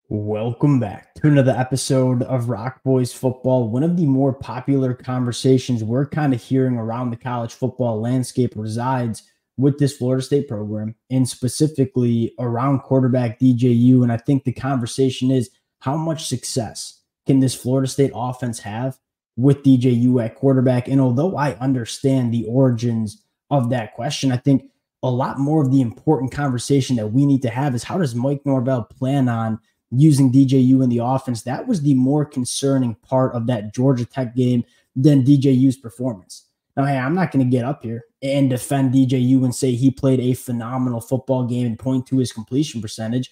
Welcome back to another episode of Rock Boys Football. One of the more popular conversations we're kind of hearing around the college football landscape resides with this Florida State program, and specifically around quarterback DJU. And I think the conversation is, how much success can this Florida State offense have with DJU at quarterback? And although I understand the origins of that question, I think a lot more of the important conversation that we need to have is, how does Mike Norvell plan on using DJU in the offense? That was the more concerning part of that Georgia Tech game than DJU's performance. Now, hey, I'm not going to get up here and defend DJU and say he played a phenomenal football game and point to his completion percentage.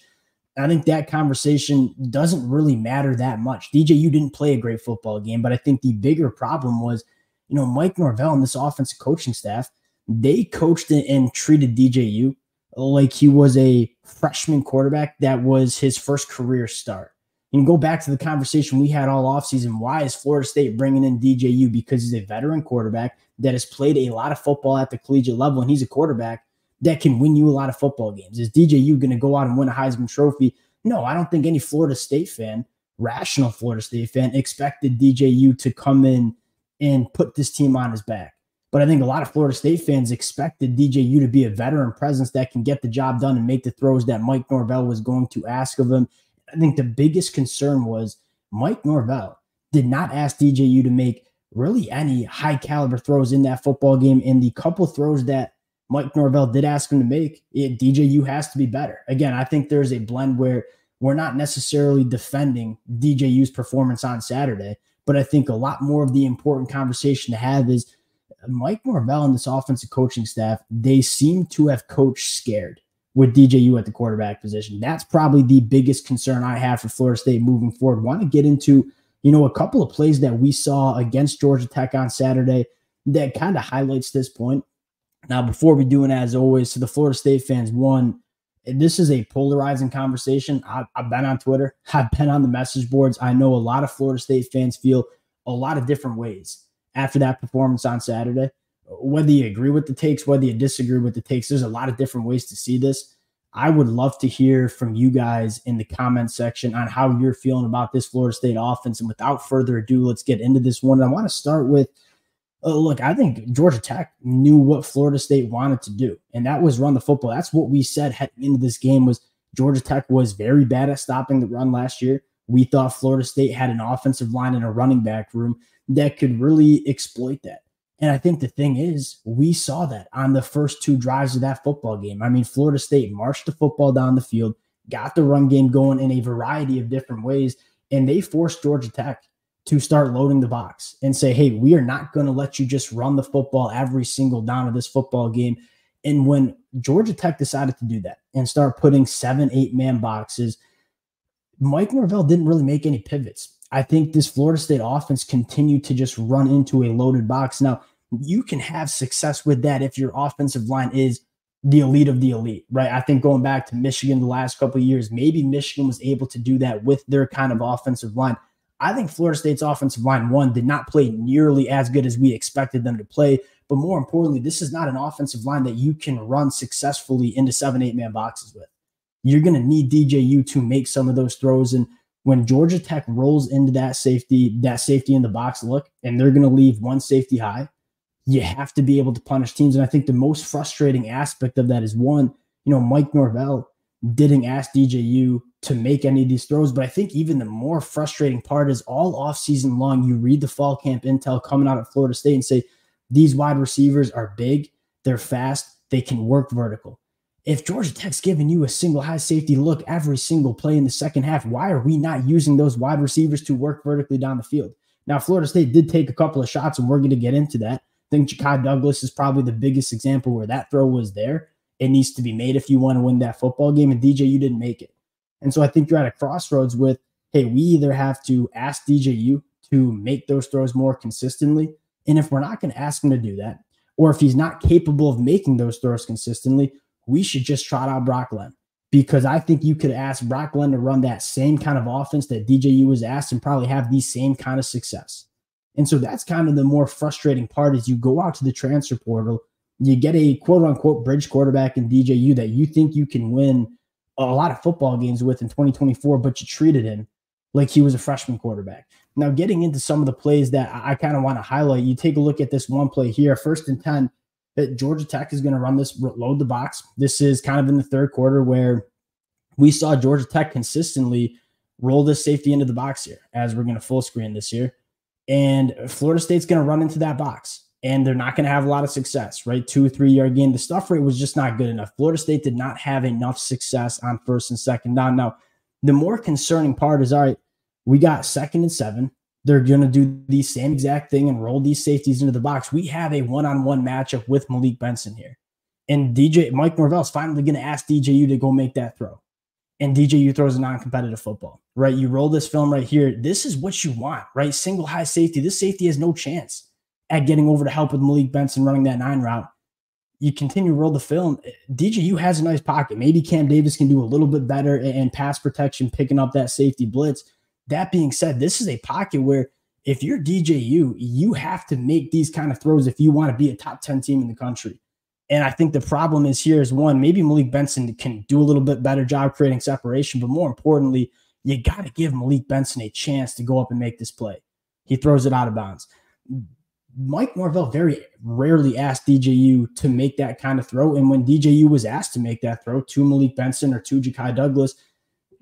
I think that conversation doesn't really matter that much. DJU didn't play a great football game, but I think the bigger problem was, Mike Norvell and this offensive coaching staff, they coached and treated DJU like he was a freshman quarterback that was his first career start. You can go back to the conversation we had all offseason. Why is Florida State bringing in DJU? Because he's a veteran quarterback that has played a lot of football at the collegiate level, and he's a quarterback that can win you a lot of football games. Is DJU going to go out and win a Heisman Trophy? No, I don't think any Florida State fan, rational Florida State fan, expected DJU to come in and put this team on his back. But I think a lot of Florida State fans expected DJU to be a veteran presence that can get the job done and make the throws that Mike Norvell was going to ask of him. I think the biggest concern was Mike Norvell did not ask DJU to make really any high caliber throws in that football game. And the couple throws that Mike Norvell did ask him to make, DJU has to be better. Again, I think there's a blend where we're not necessarily defending DJU's performance on Saturday, but I think a lot more of the important conversation to have is Mike Norvell and this offensive coaching staff, they seem to have coached scared with DJU at the quarterback position. That's probably the biggest concern I have for Florida State moving forward. Want to get into, a couple of plays that we saw against Georgia Tech on Saturday that kind of highlights this point. Now, before we do, and as always, to the Florida State fans, one, this is a polarizing conversation. I've been on Twitter. I've been on the message boards. I know a lot of Florida State fans feel a lot of different ways after that performance on Saturday. Whether you agree with the takes, whether you disagree with the takes, there's a lot of different ways to see this. I would love to hear from you guys in the comment section on how you're feeling about this Florida State offense. And without further ado, let's get into this one. And I want to start with, look, I think Georgia Tech knew what Florida State wanted to do, and that was run the football. That's what we said heading into this game, was Georgia Tech was very bad at stopping the run last year. We thought Florida State had an offensive line and a running back room that could really exploit that. And I think the thing is, we saw that on the first two drives of that football game. I mean, Florida State marched the football down the field, got the run game going in a variety of different ways, and they forced Georgia Tech to start loading the box and say, hey, we are not going to let you just run the football every single down of this football game. And when Georgia Tech decided to do that and start putting 7-8 man boxes, Mike Norvell didn't really make any pivots. I think this Florida State offense continued to just run into a loaded box. Now, you can have success with that if your offensive line is the elite of the elite, right? I think going back to Michigan the last couple of years, maybe Michigan was able to do that with their kind of offensive line. I think Florida State's offensive line, one, did not play nearly as good as we expected them to play. But more importantly, this is not an offensive line that you can run successfully into 7-8 man boxes with. You're going to need DJU to make some of those throws. And when Georgia Tech rolls into that safety in the box look, and they're going to leave one safety high, you have to be able to punish teams. And I think the most frustrating aspect of that is, one, Mike Norvell didn't ask DJU to make any of these throws. But I think even the more frustrating part is, all offseason long, you read the fall camp intel coming out of Florida State and say, these wide receivers are big, they're fast, they can work vertical. If Georgia Tech's giving you a single high safety look every single play in the second half, why are we not using those wide receivers to work vertically down the field? Now, Florida State did take a couple of shots, and we're going to get into that. I think Ja'Kai Douglas is probably the biggest example where that throw was there. It needs to be made if you want to win that football game, and DJU didn't make it. And so I think you're at a crossroads with, hey, we either have to ask DJU to make those throws more consistently, and if we're not going to ask him to do that, or if he's not capable of making those throws consistently, we should just trot out Brock Glenn. Because I think you could ask Brock Glenn to run that same kind of offense that DJU was asked and probably have the same kind of success. And so that's kind of the more frustrating part, is you go out to the transfer portal, you get a quote-unquote bridge quarterback in DJU that you think you can win a lot of football games with in 2024, but you treated him like he was a freshman quarterback. Now, getting into some of the plays that I kind of want to highlight, you take a look at this one play here, 1st and 10, that Georgia Tech is going to run this, load the box. This is kind of in the third quarter where we saw Georgia Tech consistently roll this safety into the box here as we're going to full screen this year. And Florida State's going to run into that box, and they're not going to have a lot of success, right? 2 or 3 yard gain. The stuff rate was just not good enough. Florida State did not have enough success on 1st and 2nd down. Now, the more concerning part is, all right, we got 2nd and 7. They're going to do the same exact thing and roll these safeties into the box. We have a one-on-one matchup with Malik Benson here. And Mike Norvell is finally going to ask DJU to go make that throw. And DJU throws a non-competitive football, right? You roll this film right here. This is what you want, right? Single high safety. This safety has no chance at getting over to help with Malik Benson running that 9 route. You continue to roll the film. DJU has a nice pocket. Maybe Cam Davis can do a little bit better in pass protection, picking up that safety blitz. That being said, this is a pocket where if you're DJU, you have to make these kind of throws if you want to be a top 10 team in the country. And I think the problem is here is, one, maybe Malik Benson can do a little bit better job creating separation, but more importantly, you got to give Malik Benson a chance to go up and make this play. He throws it out of bounds. Mike Norvell very rarely asked DJU to make that kind of throw. And when DJU was asked to make that throw to Malik Benson or to Ja'Kai Douglas,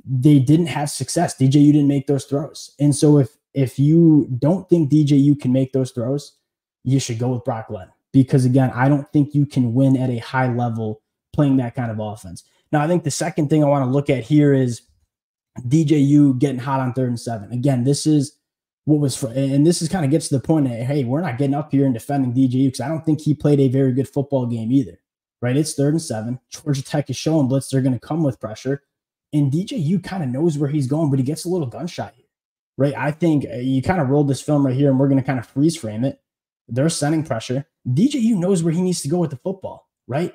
they didn't have success. DJU didn't make those throws. And so if you don't think DJU can make those throws, you should go with Brock Glenn. Because, again, I don't think you can win at a high level playing that kind of offense. Now, I think the second thing I want to look at here is DJU getting hot on 3rd and 7. Again, this is what was – and this is kind of gets to the point that, hey, we're not getting up here and defending DJU because I don't think he played a very good football game either, right? It's 3rd and 7. Georgia Tech is showing blitz. They're going to come with pressure. And DJU kind of knows where he's going, but he gets a little gunshot here, right? I think you kind of rolled this film right here, and we're going to kind of freeze frame it. They're sending pressure. DJU knows where he needs to go with the football, right?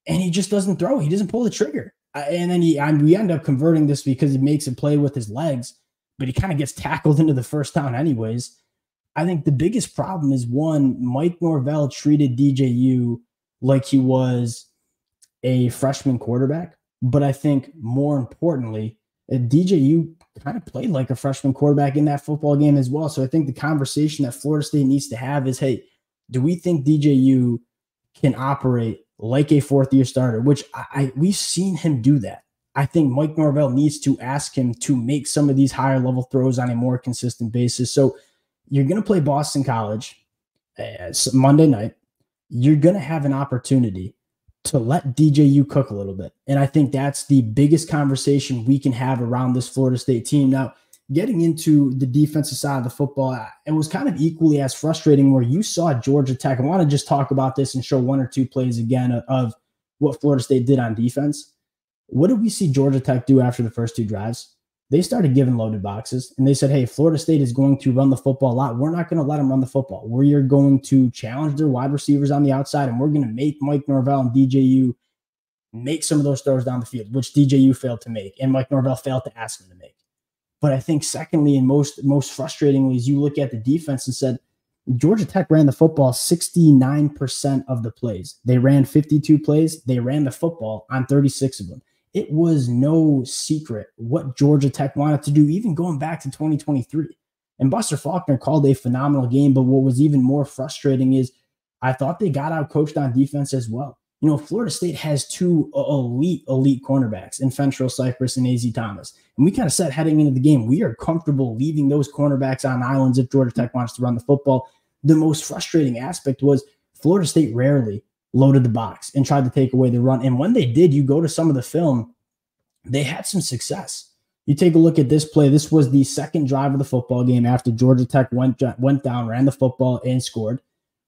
And he just doesn't throw. He doesn't pull the trigger. And then we end up converting this because he makes a play with his legs, but he kind of gets tackled into the 1st down anyways. I think the biggest problem is, one, Mike Norvell treated DJU like he was a freshman quarterback. But I think more importantly, DJU kind of played like a freshman quarterback in that football game as well. So I think the conversation that Florida State needs to have is, hey, do we think DJU can operate like a 4th-year starter, which we've seen him do that. I think Mike Norvell needs to ask him to make some of these higher level throws on a more consistent basis. So you're going to play Boston College Monday night. You're going to have an opportunity to let DJU cook a little bit. And I think that's the biggest conversation we can have around this Florida State team. Now, getting into the defensive side of the football, it was kind of equally as frustrating where you saw Georgia Tech. I want to just talk about this and show 1 or 2 plays again of what Florida State did on defense. What did we see Georgia Tech do after the first 2 drives? They started giving loaded boxes, and they said, hey, Florida State is going to run the football a lot. We're not going to let them run the football. We are going to challenge their wide receivers on the outside, and we're going to make Mike Norvell and DJU make some of those throws down the field, which DJU failed to make, and Mike Norvell failed to ask them to make. But I think secondly, and most frustratingly, is you look at the defense and said, Georgia Tech ran the football 69% of the plays. They ran 52 plays. They ran the football on 36 of them. It was no secret what Georgia Tech wanted to do, even going back to 2023. And Buster Faulkner called a phenomenal game, but what was even more frustrating is I thought they got out coached on defense as well. You know, Florida State has 2 elite cornerbacks in Fentrell Cypress and AZ Thomas. And we kind of said heading into the game, we are comfortable leaving those cornerbacks on islands if Georgia Tech wants to run the football. The most frustrating aspect was Florida State rarely loaded the box and tried to take away the run. And when they did, you go to some of the film, they had some success. You take a look at this play. This was the 2nd drive of the football game after Georgia Tech went down, ran the football, and scored.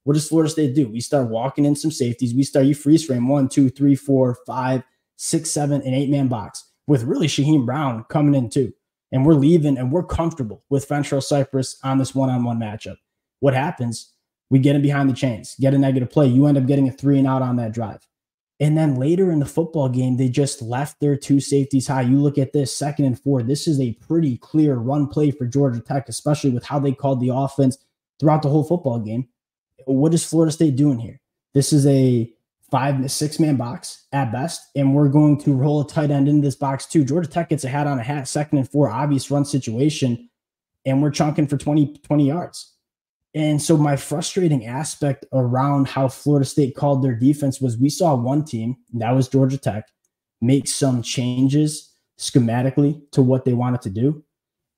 What does Florida State do? We start walking in some safeties. You freeze frame 1, 2, 3, 4, 5, 6, 7, and 8-man box with really Shaheem Brown coming in too. And we're leaving, and we're comfortable with Fentrell Cypress on this one-on-one matchup. What happens? We get him behind the chains, get a negative play. You end up getting a 3-and-out on that drive. And then later in the football game, they just left their 2 safeties high. You look at this 2nd and 4. This is a pretty clear run play for Georgia Tech, especially with how they called the offense throughout the whole football game. What is Florida State doing here? This is a 6-man box at best, and we're going to roll a tight end into this box too. Georgia Tech gets a hat on a hat, 2nd and 4, obvious run situation, and we're chunking for 20 yards. And so my frustrating aspect around how Florida State called their defense was we saw one team, that was Georgia Tech, make some changes schematically to what they wanted to do.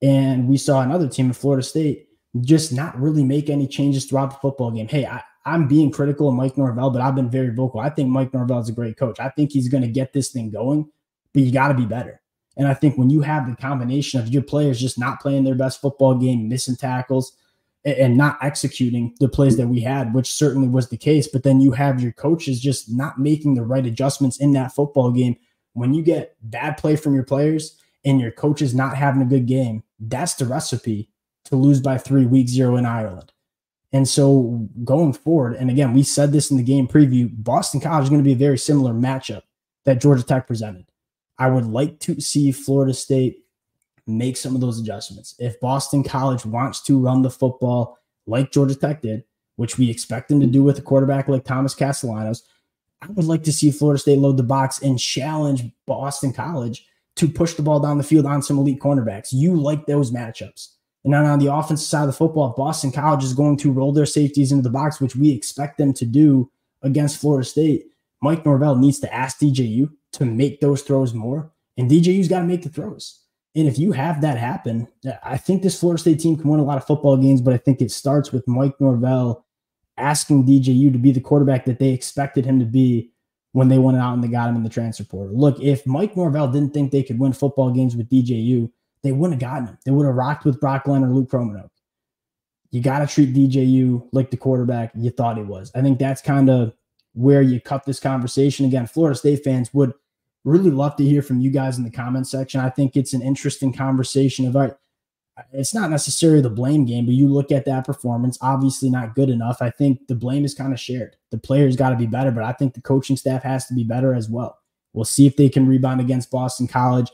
And we saw another team in Florida State just not really make any changes throughout the football game. Hey, I'm being critical of Mike Norvell, but I've been very vocal. I think Mike Norvell is a great coach. I think he's going to get this thing going, but you got to be better. And I think when you have the combination of your players just not playing their best football game, missing tackles, and not executing the plays that we had, which certainly was the case, but then you have your coaches just not making the right adjustments in that football game. When you get bad play from your players and your coaches not having a good game, that's the recipe to lose by 3 week 0 in Ireland. And so going forward, and again, we said this in the game preview, Boston College is going to be a very similar matchup that Georgia Tech presented. I would like to see Florida State make some of those adjustments. If Boston College wants to run the football like Georgia Tech did, which we expect them to do with a quarterback like Thomas Castellanos, I would like to see Florida State load the box and challenge Boston College to push the ball down the field on some elite cornerbacks. You like those matchups. And then on the offensive side of the football, if Boston College is going to roll their safeties into the box, which we expect them to do against Florida State, Mike Norvell needs to ask DJU to make those throws more, and DJU's got to make the throws. And if you have that happen, I think this Florida State team can win a lot of football games, but I think it starts with Mike Norvell asking DJU to be the quarterback that they expected him to be when they went out and they got him in the transfer portal. Look, if Mike Norvell didn't think they could win football games with DJU, they wouldn't have gotten him. They would have rocked with Brock Glenn or Luke Romanoke. You got to treat DJU like the quarterback you thought he was. I think that's kind of where you cut this conversation. Again, Florida State fans would really love to hear from you guys in the comment section. I think it's an interesting conversation of, it's not necessarily the blame game, but you look at that performance, obviously not good enough. I think the blame is kind of shared. The players got to be better, but I think the coaching staff has to be better as well. We'll see if they can rebound against Boston College.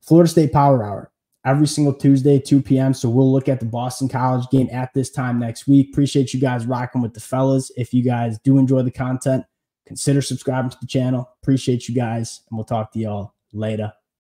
Florida State Power Hour every single Tuesday, 2 p.m. So we'll look at the Boston College game at this time next week. Appreciate you guys rocking with the fellas. If you guys do enjoy the content, consider subscribing to the channel. Appreciate you guys, and we'll talk to y'all later.